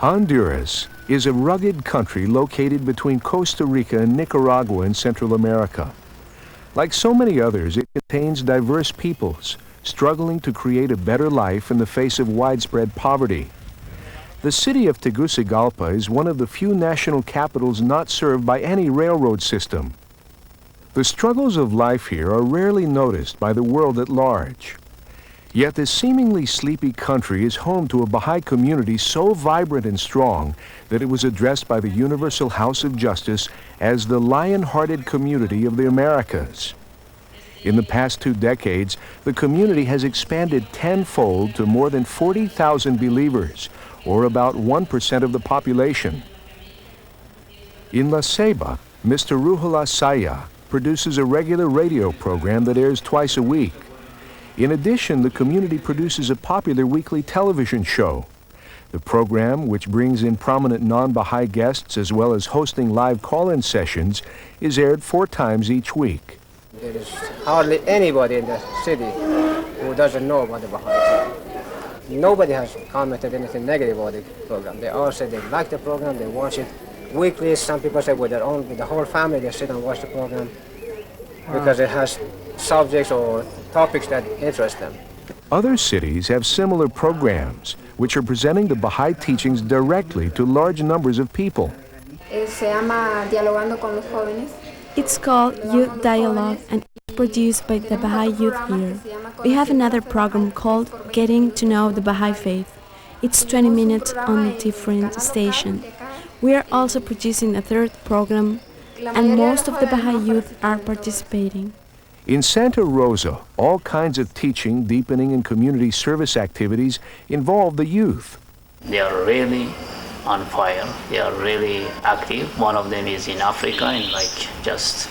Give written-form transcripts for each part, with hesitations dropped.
Honduras is a rugged country located between Costa Rica and Nicaragua in Central America. Like so many others, it contains diverse peoples struggling to create a better life in the face of widespread poverty. The city of Tegucigalpa is one of the few national capitals not served by any railroad system. The struggles of life here are rarely noticed by the world at large. Yet this seemingly sleepy country is home to a Baha'i community so vibrant and strong that it was addressed by the Universal House of Justice as the lion-hearted community of the Americas. In the past 2 decades, the community has expanded tenfold to more than 40,000 believers, or about 1% of the population. In La Ceiba, Mr. Ruhullah Saya produces a regular radio program that airs twice a week. In addition, the community produces a popular weekly television show. The program, which brings in prominent non-Baha'i guests as well as hosting live call-in sessions, is aired 4 times each week. There is hardly anybody in the city who doesn't know about the Baha'is. Nobody has commented anything negative about the program. They all say they like the program, they watch it weekly. Some people say with the whole family, they sit and watch the program because it has subjects or topics that interest them. Other cities have similar programs, which are presenting the Baha'i teachings directly to large numbers of people. It's called Youth Dialogue and it's produced by the Baha'i youth here. We have another program called Getting to Know the Baha'i Faith. It's 20 minutes on a different station. We are also producing a 3rd program, and most of the Baha'i youth are participating. In Santa Rosa, all kinds of teaching, deepening, and community service activities involve the youth. They are really on fire. They are really active. One of them is in Africa in like just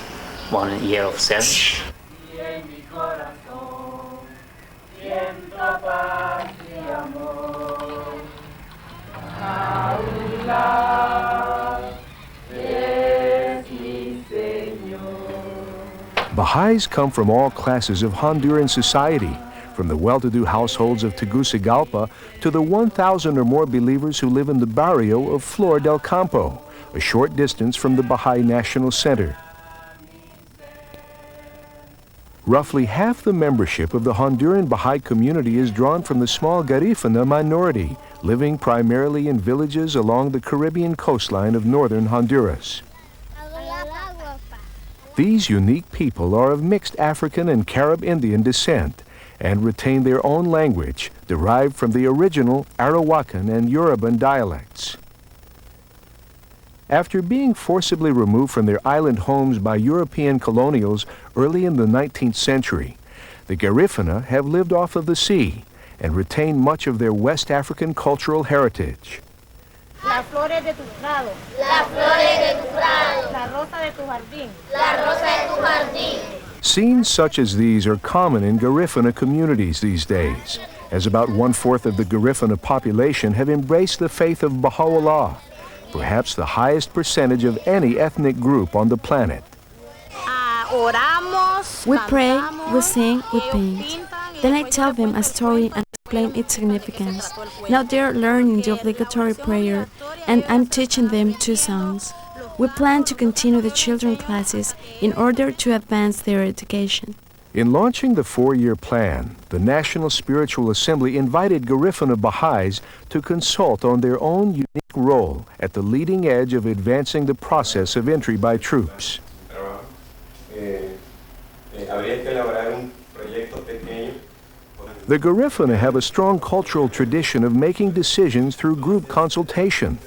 1 year of service. Baha'is come from all classes of Honduran society, from the well-to-do households of Tegucigalpa to the 1,000 or more believers who live in the barrio of Flor del Campo, a short distance from the Baha'i National Center. Roughly half the membership of the Honduran Baha'i community is drawn from the small Garifuna minority, living primarily in villages along the Caribbean coastline of northern Honduras. These unique people are of mixed African and Carib Indian descent and retain their own language derived from the original Arawakan and Yoruban dialects. After being forcibly removed from their island homes by European colonials early in the 19th century, the Garifuna have lived off of the sea and retain much of their West African cultural heritage. Las flores de tu prado. Las flores de tu prado. La rosa de tu jardín. La rosa de tu jardín. Scenes such as these are common in Garifuna communities these days, as about 1/4 of the Garifuna population have embraced the faith of Baha'u'llah, perhaps the highest percentage of any ethnic group on the planet. We pray, we sing, we paint. Then I tell them a story and explain its significance. Now they are learning the obligatory prayer, and I'm teaching them 2 songs. We plan to continue the children classes in order to advance their education. In launching the 4-year plan, the National Spiritual Assembly invited Garifuna Baha'is to consult on their own unique role at the leading edge of advancing the process of entry by troops. The Garifuna have a strong cultural tradition of making decisions through group consultation.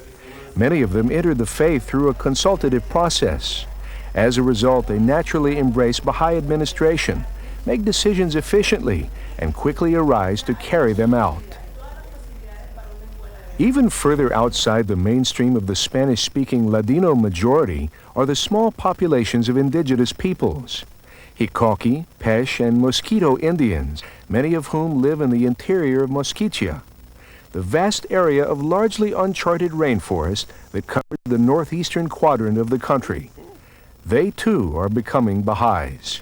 Many of them enter the faith through a consultative process. As a result, they naturally embrace Baha'i administration, make decisions efficiently, and quickly arise to carry them out. Even further outside the mainstream of the Spanish-speaking Ladino majority are the small populations of indigenous peoples. Hikoki, Pesh, and Mosquito Indians, many of whom live in the interior of Mosquitia, the vast area of largely uncharted rainforest that covers the northeastern quadrant of the country. They too are becoming Baha'is.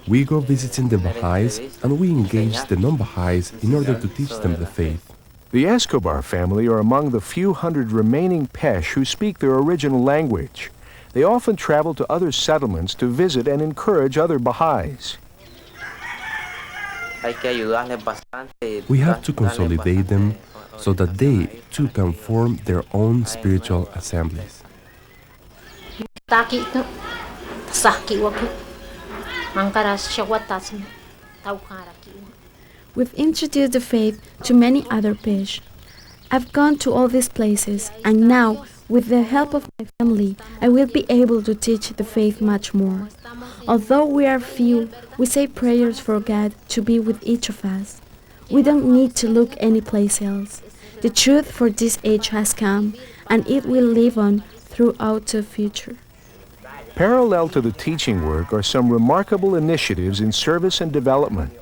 We go visiting the Baha'is and we engage the non-Baha'is in order to teach them the faith. The Escobar family are among the few hundred remaining Pesh who speak their original language. They often travel to other settlements to visit and encourage other Baha'is. We have to consolidate them so that they too can form their own spiritual assemblies. We've introduced the faith to many other Pesh. I've gone to all these places, and now, with the help of my family, I will be able to teach the faith much more. Although we are few, we say prayers for God to be with each of us. We don't need to look anyplace else. The truth for this age has come, and it will live on throughout the future. Parallel to the teaching work are some remarkable initiatives in service and development.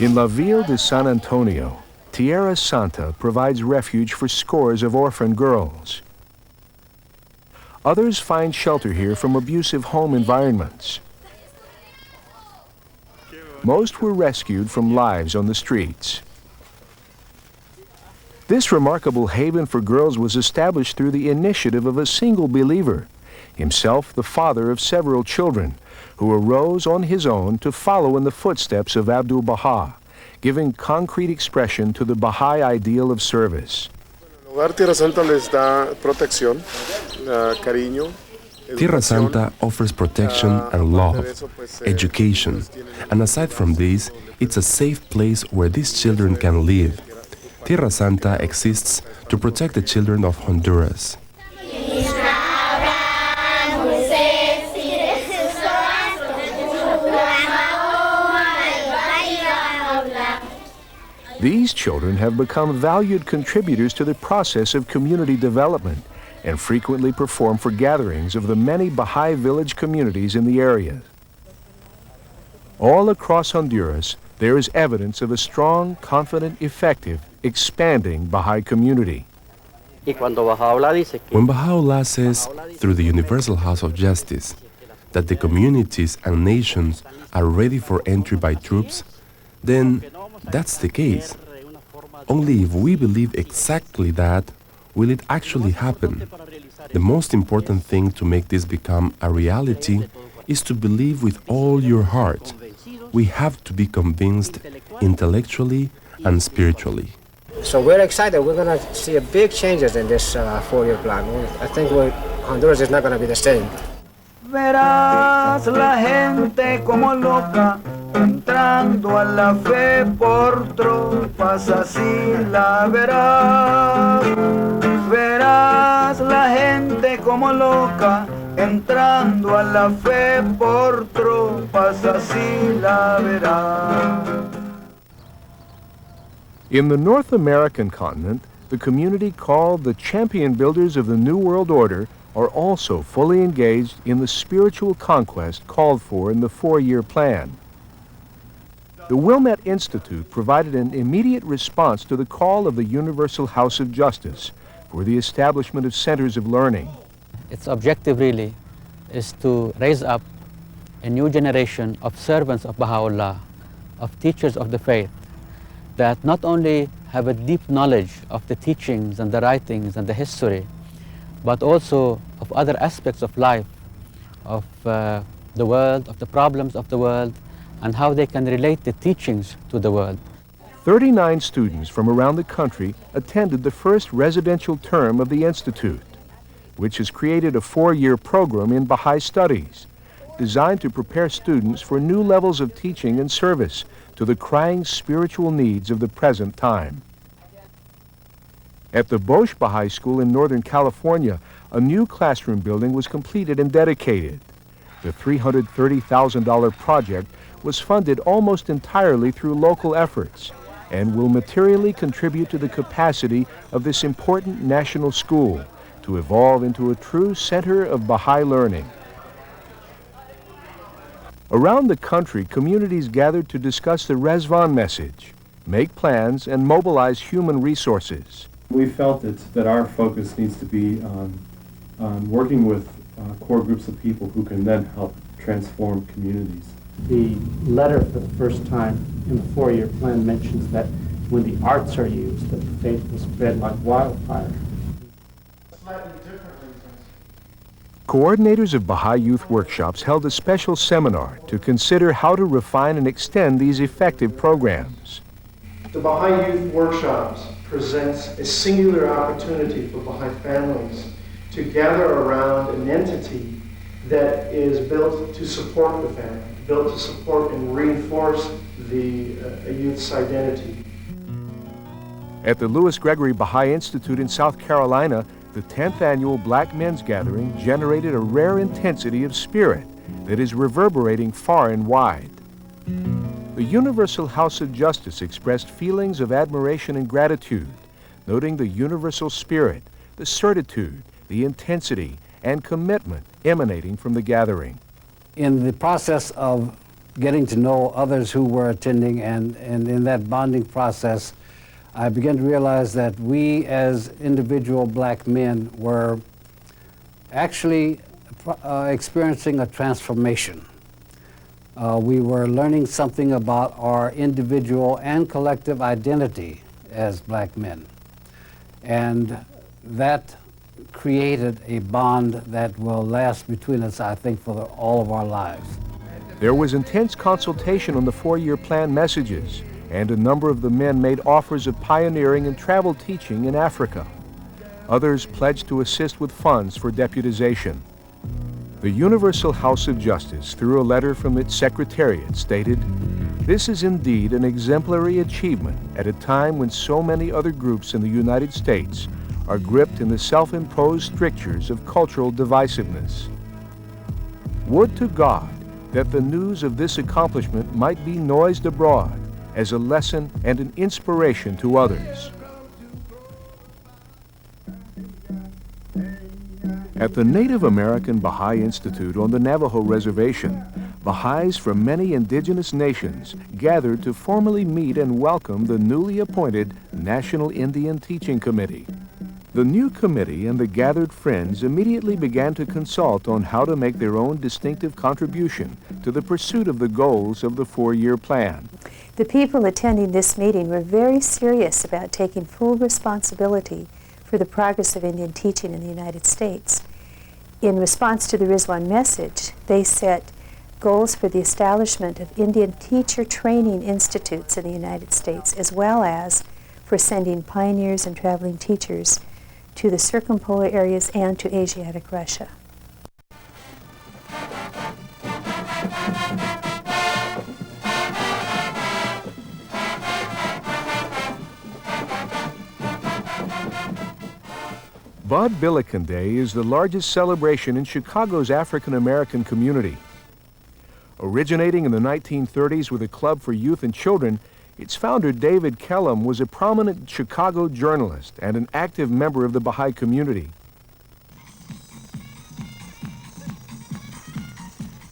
In La Ville de San Antonio, Tierra Santa provides refuge for scores of orphan girls. Others find shelter here from abusive home environments. Most were rescued from lives on the streets. This remarkable haven for girls was established through the initiative of a single believer, himself the father of several children, who arose on his own to follow in the footsteps of Abdu'l-Baha, giving concrete expression to the Baha'i ideal of service. Tierra Santa offers protection and love, education, and aside from this, it's a safe place where these children can live. Tierra Santa exists to protect the children of Honduras. These children have become valued contributors to the process of community development and frequently perform for gatherings of the many Baha'i village communities in the area. All across Honduras, there is evidence of a strong, confident, effective, expanding Baha'i community. When Baha'u'llah says, through the Universal House of Justice, that the communities and nations are ready for entry by troops, then that's the case. Only if we believe exactly that, will it actually happen. The most important thing to make this become a reality is to believe with all your heart. We have to be convinced intellectually and spiritually. So we're excited. We're going to see a big changes in this four-year plan. I think Honduras is not going to be the same. Verás la gente como loca entrando a la fe por tropas, así la verás. Verás la gente como loca entrando a la fe por tropas, así la verás. In the North American continent, the community called the Champion Builders of the New World Order are also fully engaged in the spiritual conquest called for in the four-year plan. The Wilmette Institute provided an immediate response to the call of the Universal House of Justice for the establishment of centers of learning. Its objective really is to raise up a new generation of servants of Baha'u'llah, of teachers of the faith, that not only have a deep knowledge of the teachings and the writings and the history, but also of other aspects of life, of the world, of the problems of the world, and how they can relate the teachings to the world. 39 students from around the country attended the first residential term of the Institute, which has created a four-year program in Baha'i studies, designed to prepare students for new levels of teaching and service to the crying spiritual needs of the present time. At the Bosch Baha'i School in Northern California, a new classroom building was completed and dedicated. The $330,000 project was funded almost entirely through local efforts and will materially contribute to the capacity of this important national school to evolve into a true center of Baha'i learning. Around the country, communities gathered to discuss the Rezvan message, make plans, and mobilize human resources. We felt that our focus needs to be on working with core groups of people who can then help transform communities. The letter for the first time in the four-year plan mentions that when the arts are used, that the faith will spread like wildfire. Coordinators of Baha'i Youth Workshops held a special seminar to consider how to refine and extend these effective programs. The Baha'i Youth Workshops presents a singular opportunity for Baha'i families to gather around an entity that is built to support the family, built to support and reinforce the youth's identity. At the Lewis Gregory Baha'i Institute in South Carolina, the 10th annual Black Men's Gathering generated a rare intensity of spirit that is reverberating far and wide. The Universal House of Justice expressed feelings of admiration and gratitude, noting the universal spirit, the certitude, the intensity, and commitment emanating from the gathering. In the process of getting to know others who were attending and in that bonding process, I began to realize that we as individual black men were actually experiencing a transformation. We were learning something about our individual and collective identity as black men. And that created a bond that will last between us, I think, for all of our lives. There was intense consultation on the four-year plan messages, and a number of the men made offers of pioneering and travel teaching in Africa. Others pledged to assist with funds for deputization. The Universal House of Justice, through a letter from its secretariat, stated, "This is indeed an exemplary achievement at a time when so many other groups in the United States are gripped in the self-imposed strictures of cultural divisiveness. Would to God that the news of this accomplishment might be noised abroad as a lesson and an inspiration to others." At the Native American Baha'i Institute on the Navajo Reservation, Baha'is from many indigenous nations gathered to formally meet and welcome the newly appointed National Indian Teaching Committee. The new committee and the gathered friends immediately began to consult on how to make their own distinctive contribution to the pursuit of the goals of the four-year plan. The people attending this meeting were very serious about taking full responsibility for the progress of Indian teaching in the United States. In response to the Rizwan message, they set goals for the establishment of Indian teacher training institutes in the United States, as well as for sending pioneers and traveling teachers to the circumpolar areas and to Asiatic Russia. Bud Billiken Day is the largest celebration in Chicago's African American community. Originating in the 1930s with a club for youth and children, its founder, David Kellum, was a prominent Chicago journalist and an active member of the Baha'i community.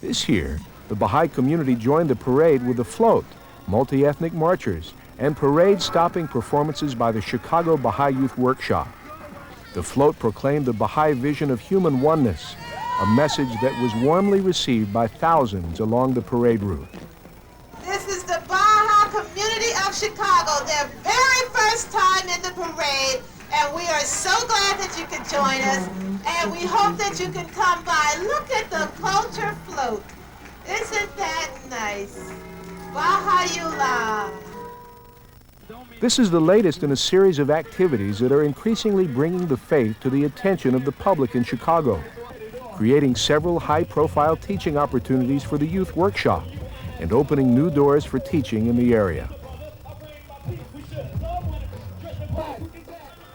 This year, the Baha'i community joined the parade with a float, multi-ethnic marchers, and parade-stopping performances by the Chicago Baha'i Youth Workshop. The float proclaimed the Baha'i vision of human oneness, a message that was warmly received by thousands along the parade route. This is the Baha community of Chicago, their very first time in the parade, and we are so glad that you could join us, and we hope that you can come by. Look at the culture float. Isn't that nice? Baha'u'llah. This is the latest in a series of activities that are increasingly bringing the faith to the attention of the public in Chicago, creating several high-profile teaching opportunities for the youth workshop and opening new doors for teaching in the area.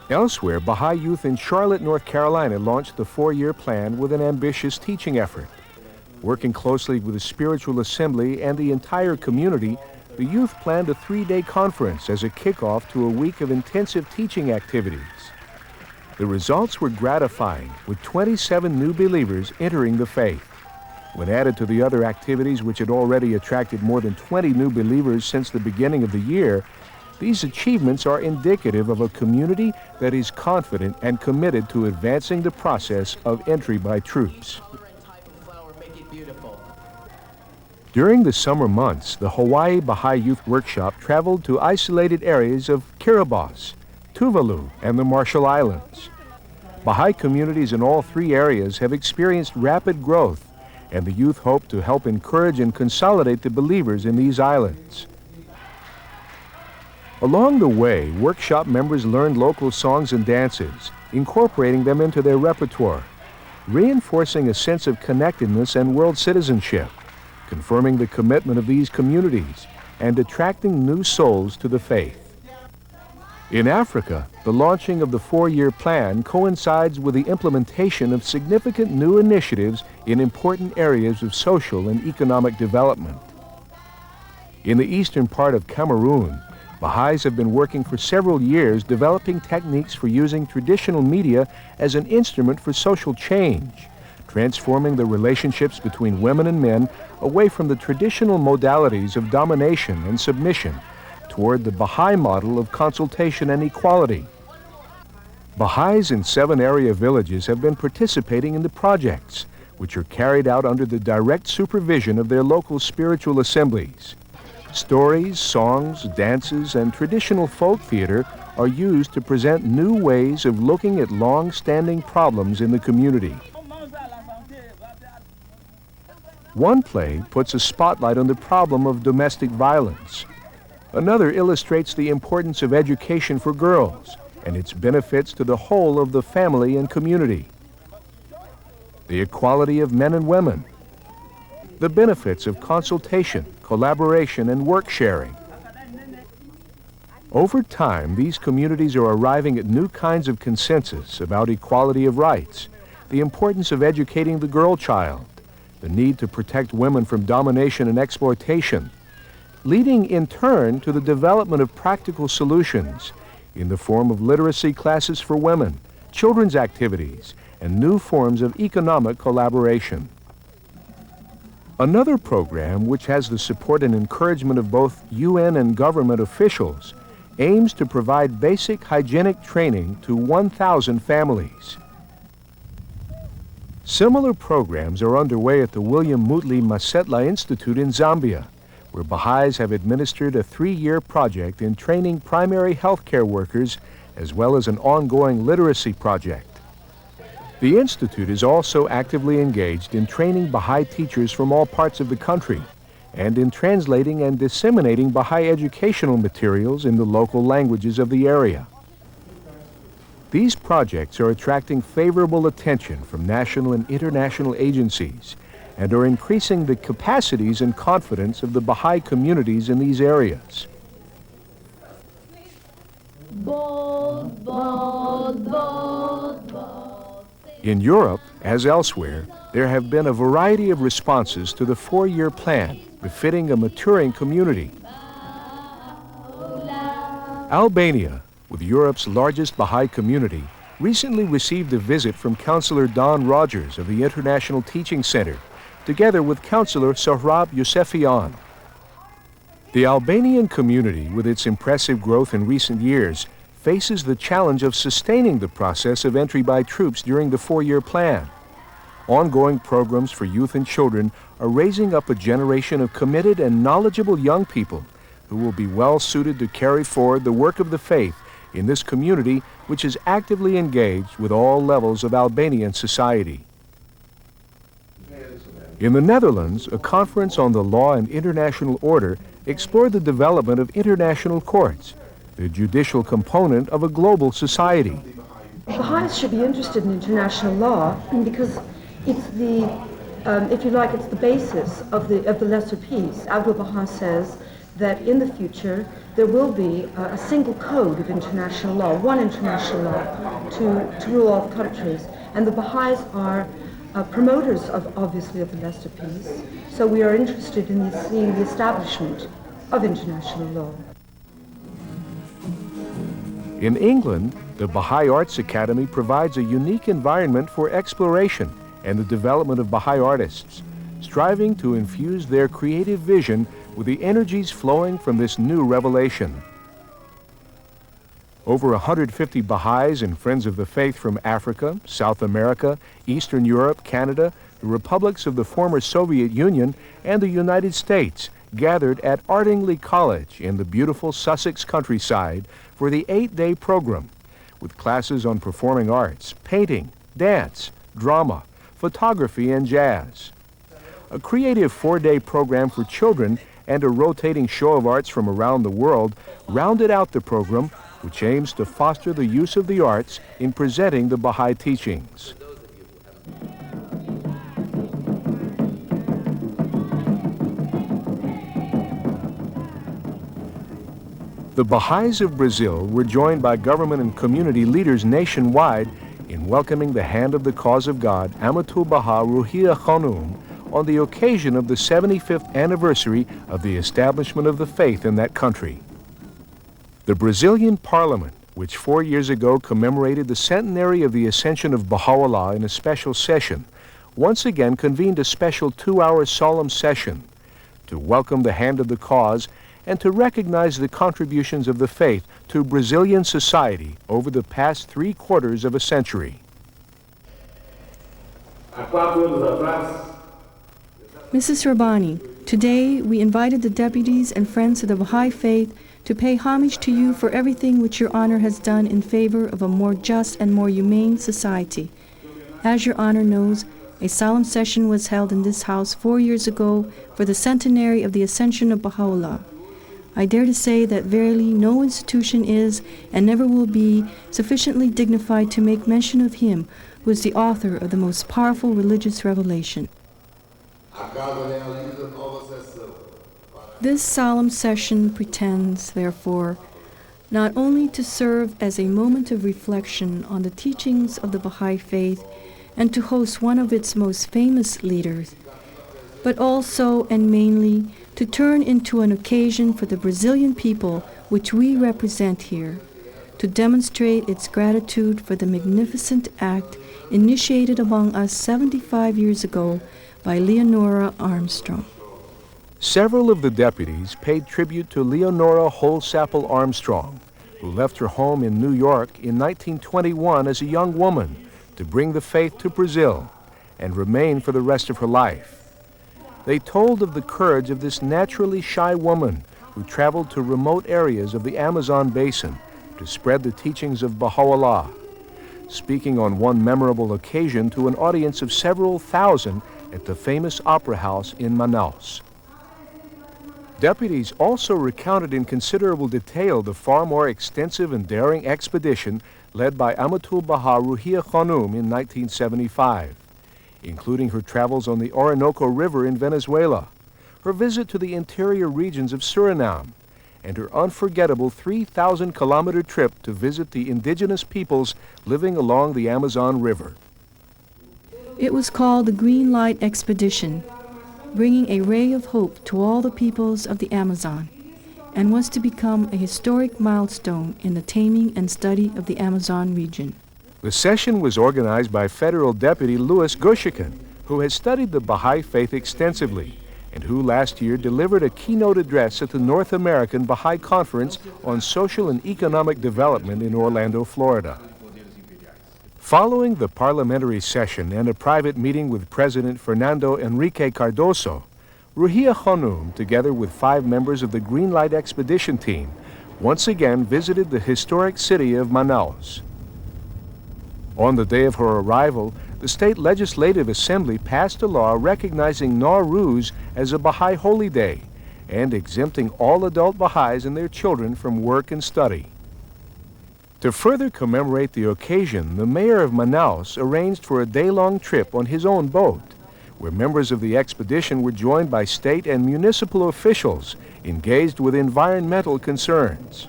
Elsewhere, Baha'i youth in Charlotte, North Carolina launched the four-year plan with an ambitious teaching effort. Working closely with the Spiritual Assembly and the entire community, the youth planned a three-day conference as a kickoff to a week of intensive teaching activities. The results were gratifying, with 27 new believers entering the faith. When added to the other activities which had already attracted more than 20 new believers since the beginning of the year, these achievements are indicative of a community that is confident and committed to advancing the process of entry by troops. During the summer months, the Hawaii Baha'i Youth Workshop traveled to isolated areas of Kiribati, Tuvalu, and the Marshall Islands. Baha'i communities in all three areas have experienced rapid growth, and the youth hope to help encourage and consolidate the believers in these islands. Along the way, workshop members learned local songs and dances, incorporating them into their repertoire, reinforcing a sense of connectedness and world citizenship, confirming the commitment of these communities, and attracting new souls to the faith. In Africa, the launching of the 4-year plan coincides with the implementation of significant new initiatives in important areas of social and economic development. In the eastern part of Cameroon, Baha'is have been working for several years developing techniques for using traditional media as an instrument for social change, transforming the relationships between women and men away from the traditional modalities of domination and submission toward the Baha'i model of consultation and equality. Baha'is in 7 area villages have been participating in the projects, which are carried out under the direct supervision of their local spiritual assemblies. Stories, songs, dances, and traditional folk theater are used to present new ways of looking at long-standing problems in the community. One play puts a spotlight on the problem of domestic violence. Another illustrates the importance of education for girls and its benefits to the whole of the family and community. The equality of men and women. The benefits of consultation, collaboration, and work sharing. Over time, these communities are arriving at new kinds of consensus about equality of rights, the importance of educating the girl child, the need to protect women from domination and exploitation, leading in turn to the development of practical solutions in the form of literacy classes for women, children's activities, and new forms of economic collaboration. Another program, which has the support and encouragement of both UN and government officials, aims to provide basic hygienic training to 1,000 families. Similar programs are underway at the William Mutli Masetla Institute in Zambia, where Baha'is have administered a 3-year project in training primary health care workers, as well as an ongoing literacy project. The Institute is also actively engaged in training Baha'i teachers from all parts of the country, and in translating and disseminating Baha'i educational materials in the local languages of the area. These projects are attracting favorable attention from national and international agencies, and are increasing the capacities and confidence of the Baha'i communities in these areas. In Europe, as elsewhere, there have been a variety of responses to the 4-year plan, befitting a maturing community. Albania, with Europe's largest Baha'i community, recently received a visit from Counselor Don Rogers of the International Teaching Center, together with Counselor Sohrab Yousefian. The Albanian community, with its impressive growth in recent years, faces the challenge of sustaining the process of entry by troops during the 4-year plan. Ongoing programs for youth and children are raising up a generation of committed and knowledgeable young people who will be well suited to carry forward the work of the faith in this community, which is actively engaged with all levels of Albanian society. In the Netherlands, a conference on the law and international order explored the development of international courts, the judicial component of a global society. Baha'is should be interested in international law because it's the, if you like, it's the basis of the lesser peace. Abdu'l-Baha says that in the future there will be a single code of international law, one international law to rule all countries, and the Baha'is are promoters of, obviously, of the lesser peace. So we are interested in seeing the establishment of international law. In England, the Baha'i Arts Academy provides a unique environment for exploration and the development of Baha'i artists, striving to infuse their creative vision with the energies flowing from this new revelation. Over 150 Baha'is and Friends of the Faith from Africa, South America, Eastern Europe, Canada, the republics of the former Soviet Union, and the United States gathered at Ardingly College in the beautiful Sussex countryside for the 8-day program, with classes on performing arts, painting, dance, drama, photography, and jazz. A creative 4-day program for children and a rotating show of arts from around the world rounded out the program, which aims to foster the use of the arts in presenting the Baha'i teachings. The Baha'is of Brazil were joined by government and community leaders nationwide in welcoming the hand of the cause of God, Abdu'l-Baha Ruhiyya Khanum, on the occasion of the 75th anniversary of the establishment of the faith in that country. The Brazilian Parliament, which 4 years ago commemorated the centenary of the ascension of Baha'u'llah in a special session, once again convened a special 2-hour solemn session to welcome the hand of the cause and to recognize the contributions of the faith to Brazilian society over the past 3/4 of a century. Mrs. Rabbani, today we invited the deputies and friends of the Baha'i faith to pay homage to you for everything which your honor has done in favor of a more just and more humane society. As your honor knows, a solemn session was held in this house 4 years ago for the centenary of the ascension of Baha'u'llah. I dare to say that verily no institution is and never will be sufficiently dignified to make mention of him who is the author of the most powerful religious revelation. This solemn session pretends, therefore, not only to serve as a moment of reflection on the teachings of the Baha'i faith and to host one of its most famous leaders, but also and mainly to turn into an occasion for the Brazilian people which we represent here, to demonstrate its gratitude for the magnificent act initiated among us 75 years ago by Leonora Armstrong. Several of the deputies paid tribute to Leonora Holsapple Armstrong, who left her home in New York in 1921 as a young woman to bring the faith to Brazil and remain for the rest of her life. They told of the courage of this naturally shy woman who traveled to remote areas of the Amazon basin to spread the teachings of Baha'u'llah, speaking on one memorable occasion to an audience of several thousand at the famous Opera House in Manaus. Deputies also recounted in considerable detail the far more extensive and daring expedition led by Abdu'l-Baha Ruhiyya Khanum in 1975, including her travels on the Orinoco River in Venezuela, her visit to the interior regions of Suriname, and her unforgettable 3,000-kilometer trip to visit the indigenous peoples living along the Amazon River. It was called the Green Light Expedition, bringing a ray of hope to all the peoples of the Amazon, and was to become a historic milestone in the taming and study of the Amazon region. The session was organized by Federal Deputy Louis Gushikan, who has studied the Baha'i faith extensively and who last year delivered a keynote address at the North American Baha'i Conference on Social and Economic Development in Orlando, Florida. Following the parliamentary session and a private meeting with President Fernando Enrique Cardoso, Ruhiyya Khanum, together with 5 members of the Green Light Expedition team, once again visited the historic city of Manaus. On the day of her arrival, the State Legislative Assembly passed a law recognizing Nowruz as a Baha'i holy day and exempting all adult Baha'is and their children from work and study. To further commemorate the occasion, the mayor of Manaus arranged for a day-long trip on his own boat, where members of the expedition were joined by state and municipal officials engaged with environmental concerns.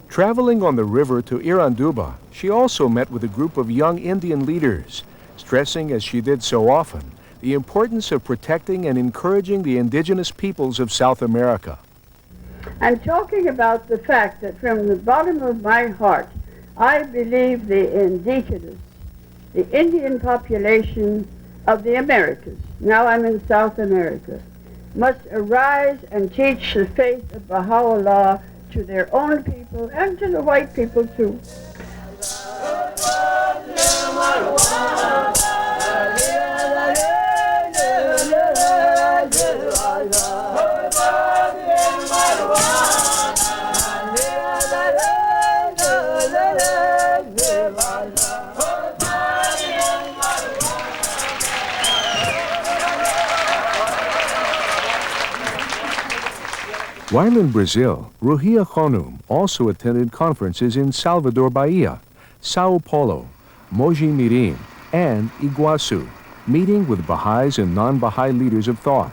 Traveling on the river to Iranduba, she also met with a group of young Indian leaders, stressing, as she did so often, the importance of protecting and encouraging the indigenous peoples of South America. I'm talking about the fact that from the bottom of my heart, I believe the indigenous, the Indian population of the Americas, now I'm in South America, must arise and teach the faith of Baha'u'llah to their own people and to the white people too. While in Brazil, Ruhia Khonum also attended conferences in Salvador Bahia, Sao Paulo, Mogi Mirim, and Iguazu, meeting with Baha'is and non-Baha'i leaders of thought.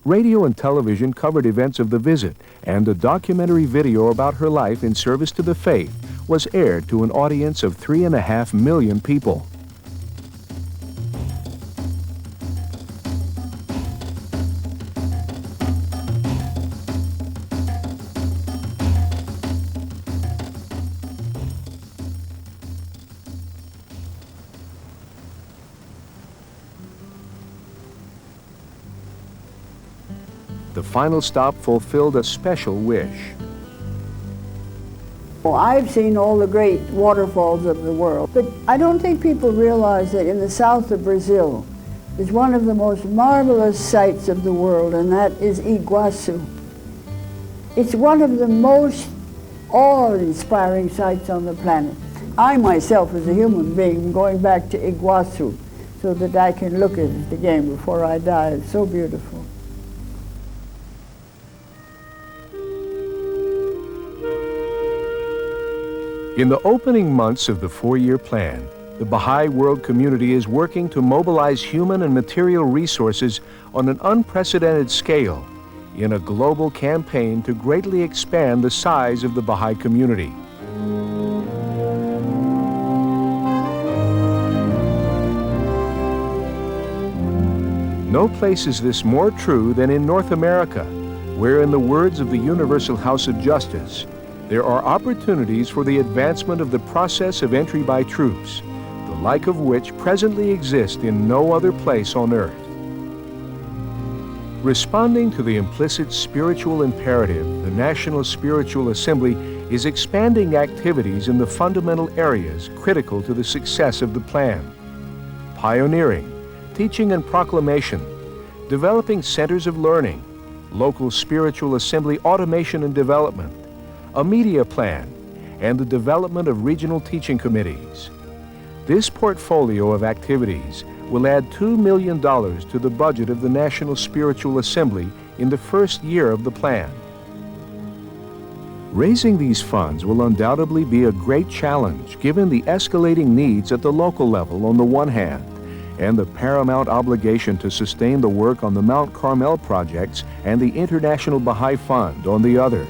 Radio and television covered events of the visit, and a documentary video about her life in service to the faith was aired to an audience of 3.5 million people. The final stop fulfilled a special wish. Well, I've seen all the great waterfalls of the world, but I don't think people realize that in the south of Brazil is one of the most marvelous sights of the world, and that is Iguazu. It's one of the most awe-inspiring sights on the planet. I myself, as a human being, am going back to Iguazu so that I can look at it again before I die. It's so beautiful. In the opening months of the 4-year plan, the Baha'i world community is working to mobilize human and material resources on an unprecedented scale in a global campaign to greatly expand the size of the Baha'i community. No place is this more true than in North America, where, in the words of the Universal House of Justice, there are opportunities for the advancement of the process of entry by troops, the like of which presently exist in no other place on earth. Responding to the implicit spiritual imperative, the National Spiritual Assembly is expanding activities in the fundamental areas critical to the success of the plan: pioneering, teaching and proclamation, developing centers of learning, local spiritual assembly automation and development, a media plan, and the development of regional teaching committees. This portfolio of activities will add $2 million to the budget of the National Spiritual Assembly in the first year of the plan. Raising these funds will undoubtedly be a great challenge given the escalating needs at the local level on the one hand, and the paramount obligation to sustain the work on the Mount Carmel projects and the International Baha'i Fund on the other.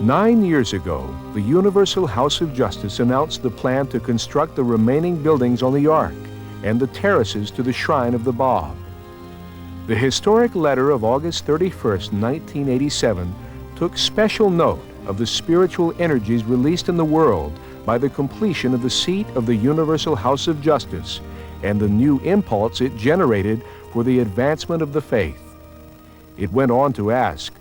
9 years ago, the Universal House of Justice announced the plan to construct the remaining buildings on the Ark and the terraces to the Shrine of the Bab. The historic letter of August 31st, 1987, took special note of the spiritual energies released in the world by the completion of the seat of the Universal House of Justice and the new impulse it generated for the advancement of the faith. It went on to ask,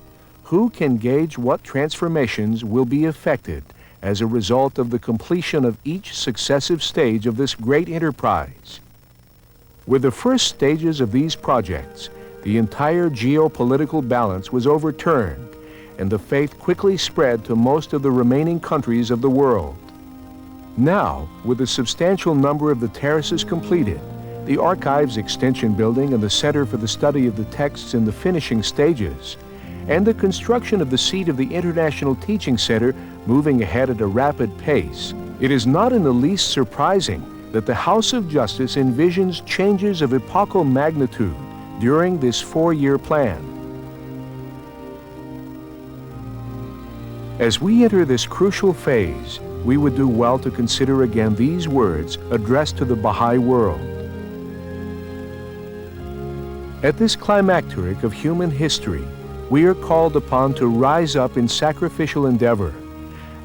who can gauge what transformations will be effected as a result of the completion of each successive stage of this great enterprise? With the first stages of these projects, the entire geopolitical balance was overturned, and the faith quickly spread to most of the remaining countries of the world. Now, with a substantial number of the terraces completed, the Archives Extension Building and the Center for the Study of the Texts in the finishing stages, and the construction of the seat of the International Teaching Center moving ahead at a rapid pace, it is not in the least surprising that the House of Justice envisions changes of epochal magnitude during this 4-year plan. As we enter this crucial phase, we would do well to consider again these words addressed to the Baha'i world. At this climacteric of human history, we are called upon to rise up in sacrificial endeavor,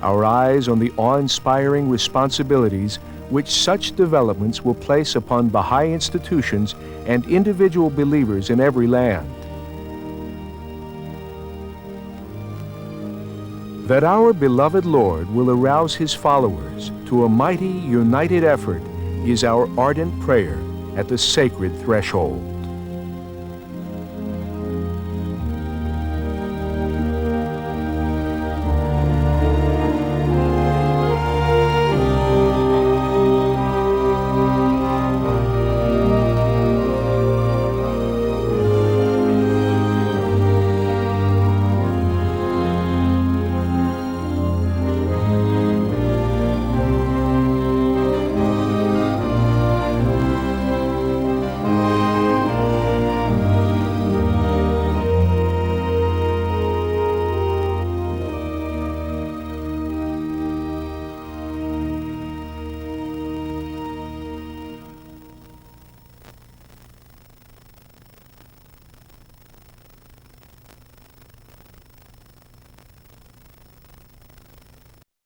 our eyes on the awe-inspiring responsibilities which such developments will place upon Baha'i institutions and individual believers in every land. That our beloved Lord will arouse His followers to a mighty, united effort is our ardent prayer at the sacred threshold.